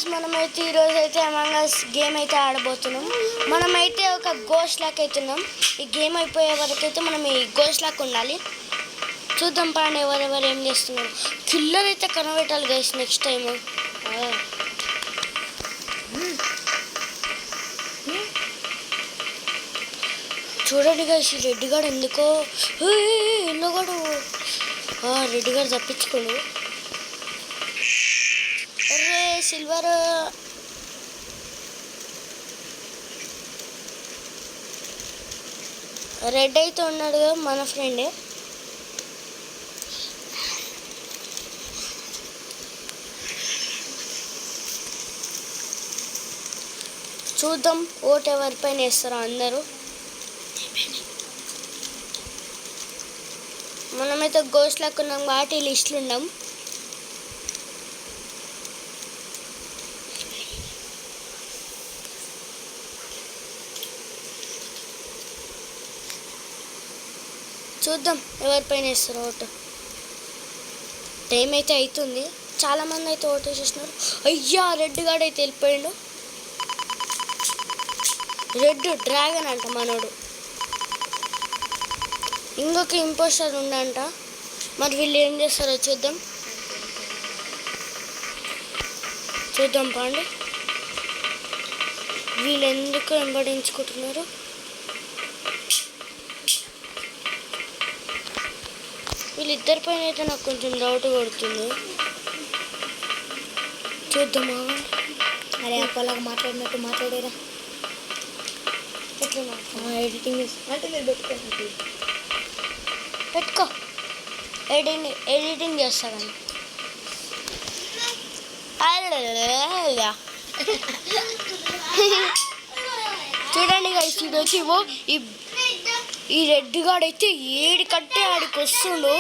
Guys మనమైతే ఈరోజు అయితే అమంగ్ us గేమ్ అయితే ఆడబోతున్నాం. మనమైతే ఒక గోస్ట్ లాక్ అవుతున్నాం. ఈ గేమ్ అయిపోయే వరకు అయితే మనం ఈ గోస్ట్ లాక్ ఉండాలి. చూద్దాం పాండి ఎవరెవరు ఏం చేస్తున్నారు. కిల్లర్ అయితే కనబెట్టాలి గైస్ నెక్స్ట్ టైం. చూడండి గైస్ ఈ రెడ్ గార్డ్ ఎందుకో ఎన్నోగాడు రెడ్ గార్డ్ తప్పించుకోడు. అరే సిల్వర్ రెడ్ అయితే ఉన్నాడు మన ఫ్రెండే. చూద్దాం ఓట్ ఎవరిపైన వేస్తారో అందరూ. మనమైతే గోస్ట్ లాక్ ఉన్నాం కాబట్టి లిస్టులు ఉన్నాం. చూద్దాం ఎవరిపైన వేస్తారు ఓటు. టైం అయితే అవుతుంది, చాలామంది అయితే ఓటు వేసేసినారు. అయ్యా రెడ్ గార్డ్ అయితే వెళ్ళిపోయాడు. రెడ్ డ్రాగన్ అంట మనోడు. ఇంకొక ఇంపోస్టర్ ఉండంట. మరి వీళ్ళు ఏం చేస్తారో చూద్దాం. చూద్దాం పాండి వీళ్ళు ఎందుకు వెంబడించుకుంటున్నారు. వీళ్ళిద్దరి పైన అయితే నాకు కొంచెం డౌట్ కొడుతుంది. చూద్దామా. అరే అప్పలాగా మాట్లాడినట్టు మాట్లాడేరా. ఎట్లా ఎడిటింగ్ అంటే మీరు పెట్టుకో ఎడిటింగ్ చేస్తాను. చూడండి గైస్ ఈరోజు ఈ రెడ్ గార్డ్ అయితే ఏడికంటే ఆడికి వస్తుండు.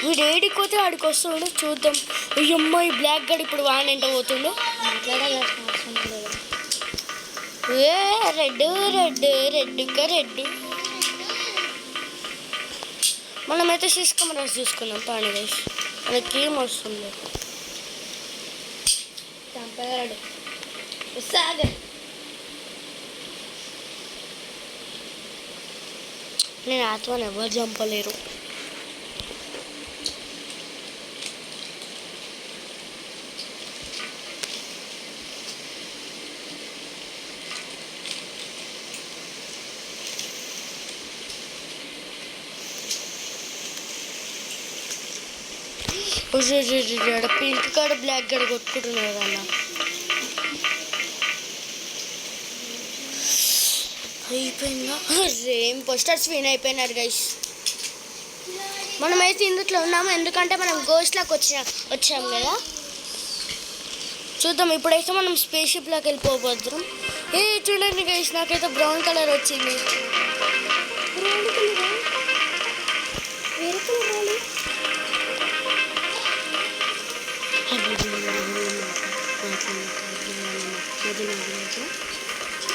వీడు ఏడిపోతే ఆడికి వస్తుండు. చూద్దాం. అయ్యమ్మ ఈ బ్లాక్ గార్డ్ ఇప్పుడు వాడినంట పోతుండు. రెడ్ రెడ్ రెడ్గా రెడ్. మనమైతే సిస్ కెమెరాస్ చూసుకున్నాం పాండి గైస్. మనకి ఏం వస్తుంది. చంపగాడు సాగర్. నేను ఆత్మని ఎవరు చంపలేరు. పింక్ కాడ బ్లాక్ కాడ కొట్టుకుంటున్నారు అన్న. అయిపోయిందా. ఏం పోస్టర్స్ విన్ అయిపోయినారు గైస్. మనమైతే ఇందులో ఉన్నాము ఎందుకంటే మనం గోస్ట్ లాక్ వచ్చాము కదా. చూద్దాం ఇప్పుడైతే మనం స్పేస్ షిప్ లాకి వెళ్ళిపోబోతున్నాం. చూడండి గైస్ నాకైతే బ్రౌన్ కలర్ వచ్చింది.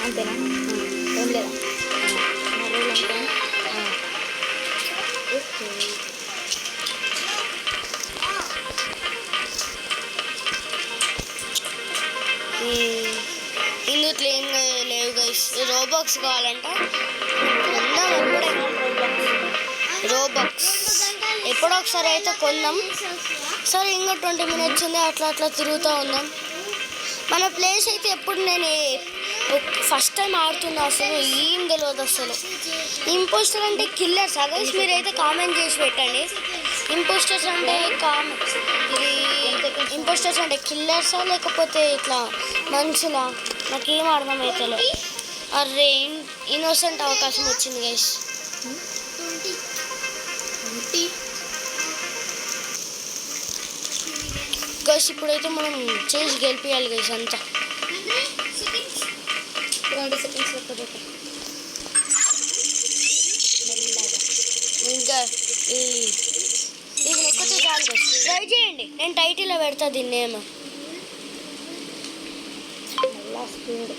అంతేనా ఏం లేదా. ఇందులో ఏం లేవు గైస్. రోబాక్స్ కావాలంట. కొందాం ఎప్పుడే రోబాక్స్ ఎప్పుడో ఒకసారి అయితే కొందాం. సరే ఇంకా 20 minutes ఉంది. అట్లా అట్లా తిరుగుతూ ఉందాం. మన ప్లేస్ అయితే ఎప్పుడు నేను ఫస్ట్ టైం ఆడుతున్నా. అసలు ఏం తెలియదు అసలు. ఇంపోస్టర్ అంటే కిల్లర్స్ గైస్. మీరైతే కామెంట్ చేసి పెట్టండి. ఇంపోస్టర్స్ అంటే ఇంపోస్టర్స్ అంటే కిల్లర్సా లేకపోతే ఇట్లా మనుషులా నాకేం అర్థమవుతలే. అరే ఇన్నోసెంట్ అవకాశం వచ్చింది గైస్. గైస్ ఇప్పుడైతే మనం చేసి గెలిపియాలి గైస్ అంతా. 20 seconds లెక్క ఇంకా ఇది ఒక్కటే చాలు గైస్. ట్రై చేయండి. నేను టైటిల్లో పెడతా దీన్ని ఏమో. స్పీడ్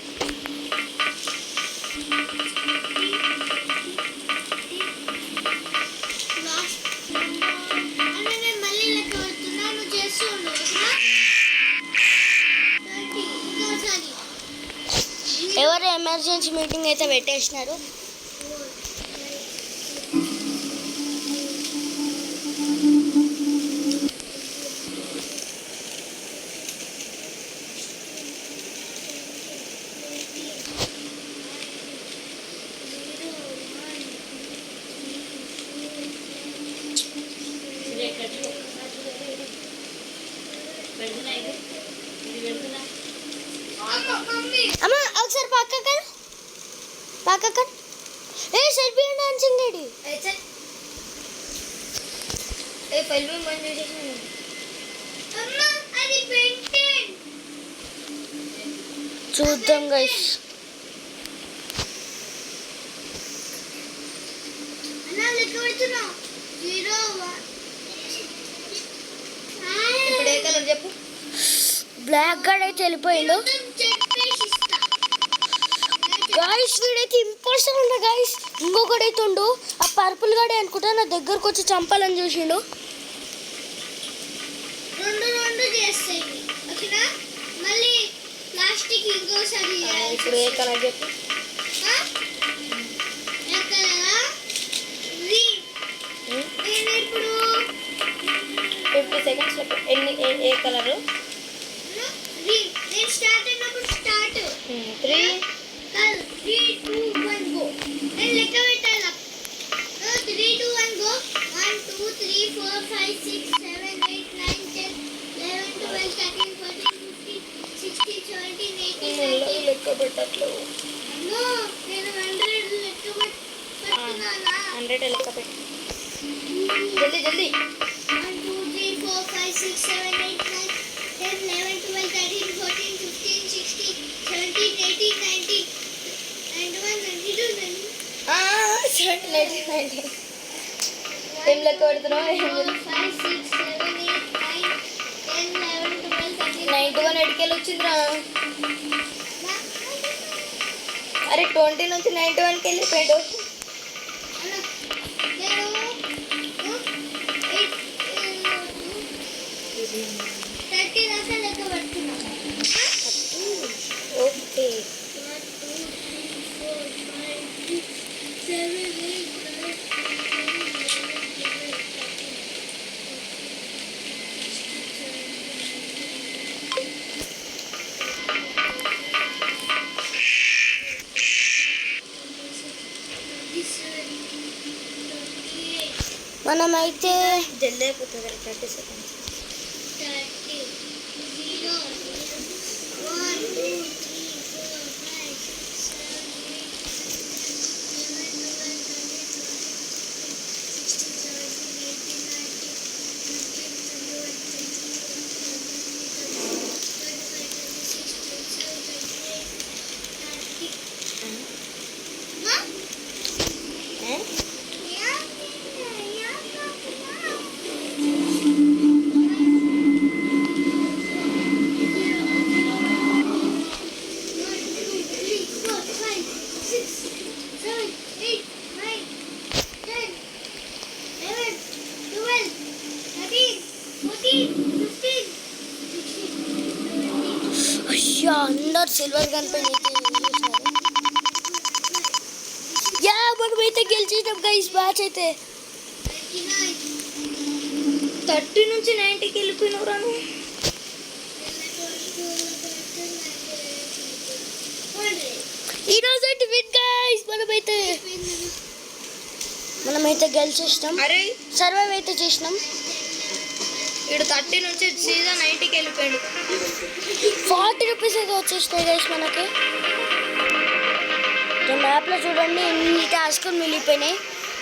ఎవరు ఎమర్జెన్సీ మీటింగ్ అయితే పెట్టేసినారు. అమ్మ ఒకసారి పక్కన ఏ సెల్ఫీ డాన్సింగ్ రెడీ చూద్దాం గైస్. ఇప్పుడు ఏ కలర్ చెప్పు. బ్లాక్ గార్డ్ అయితే వెళ్ళిపోయిండు గాయస్. వీడైతే ఇంపోస్టర్ ఉండ గాయస్. ఇంకొకడైతే ఉండు ఆ పర్పుల్ గాడే అనుకుంటా నా దగ్గరకు వచ్చి చంపాలని చూసిండు. ఇప్పుడు ఏ కలర్ చెప్పు. 50 seconds చెప్పు. ఏ కలరు? 3 3, 2, 1 go. నేను లెక్క పెట్టాలా? 3, 2, 1 go. 1, 2, 3, 4, 5, 6, 7, 8, 9, 10, 11, 12, 13, 14, 15, 16, 17, 18, 19. లెక్క పెట్టట్లేవు. No, నేను 100 లెక్క పెట్టుకున్నానా? 100 లెక్క పెట్టు. జల్దీ 1, 2, 3, 4, 5, 6, 7, 8, 9, 10, 11, 12, 13, 14, 15, 16, 17, 18, 19. 91, 92, 90. ఏం లెక్క పెడుతున్నావు? 91 ఎడికెళ్ళి వచ్చిందిరా. అరే 20 నుంచి 91కి వెళ్ళిపోయాడు. ఓకే మనమైతే జల్దీ అయిపోతుంది. 30 seconds. అయ్యా అందరు సిల్వర్ గన్ పైన యా మనమైతే గెలిచేసాం గైస్. మ్యాచ్ అయితే 30 నుంచి 90కి వెళ్ళిపోయినవు రాను. ఈరోజు అయితే విన్ గైస్. మనమైతే గెలిచేసినాం. అరే సర్వైవ్ అయితే చేసినాం. వీడు 30 నుంచి సీదా 90కి వెళ్ళిపోయాడు. 40 రూపీస్ అయితే వచ్చేసినాయి గైస్ మనకి. మ్యాప్లో చూడండి ఎన్ని టాస్క్లు మిగిలిపోయినాయి.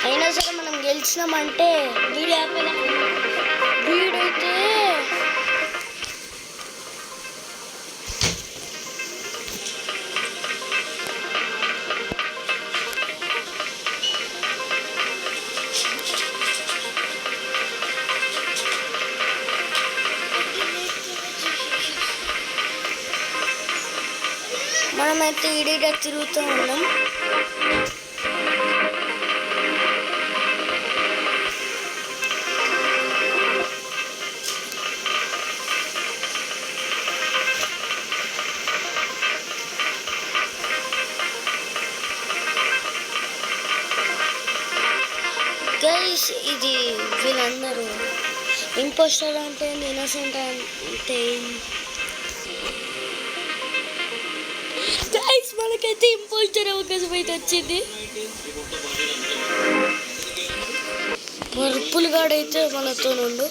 అయినా సరే మనం గెలిచినామంటే వీడైతే మనమైతే ఈడీడ తిరుగుతూ ఉన్నాం. గైస్ ఇది వీళ్ళందరూ ఇంపోస్టర్ అంటే ఇన్నోసెంట్ అంటే గైస్ మనకైతే ఇంపోస్టర్ అవకాశం అయితే వచ్చింది. పులిగాడైతే మనతో నుండు.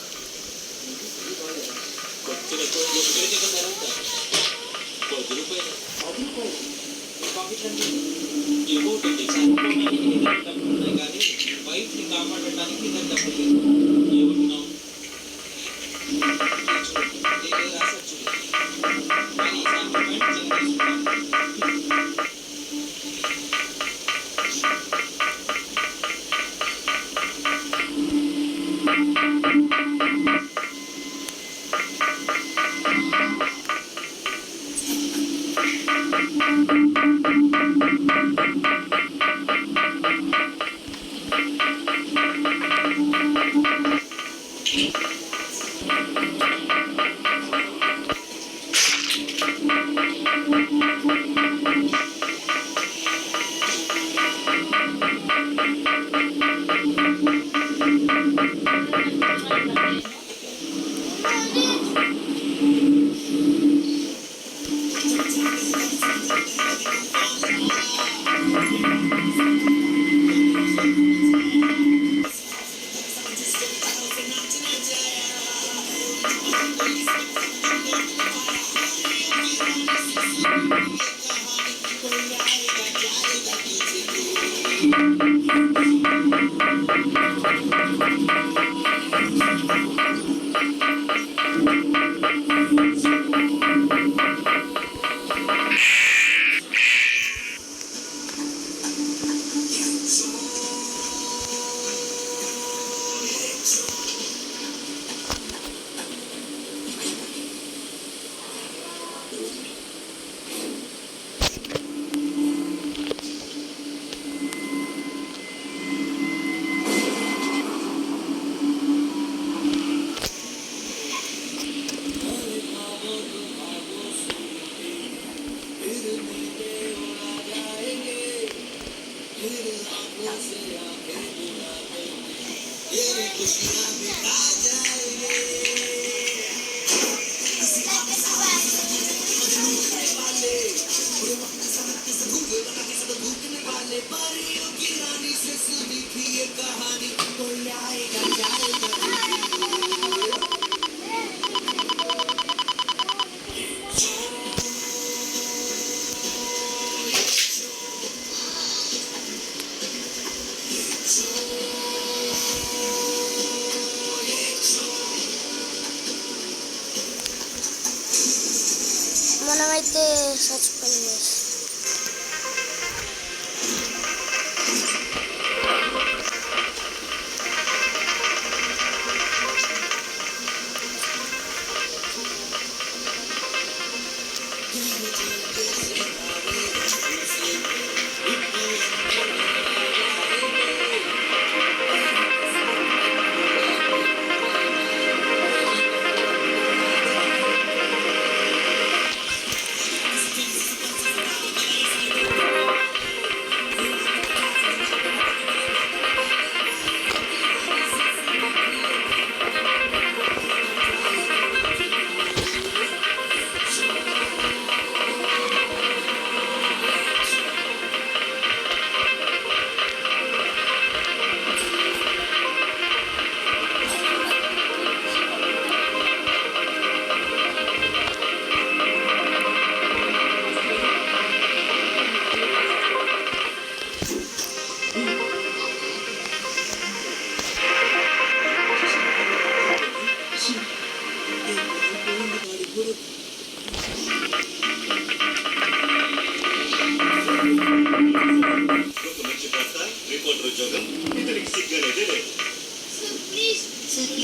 మనమైతే చచ్చిపోయింది. రిపోర్టర్ ఉద్యోగం ఇతనికి సిగ్గనేదే లేదు.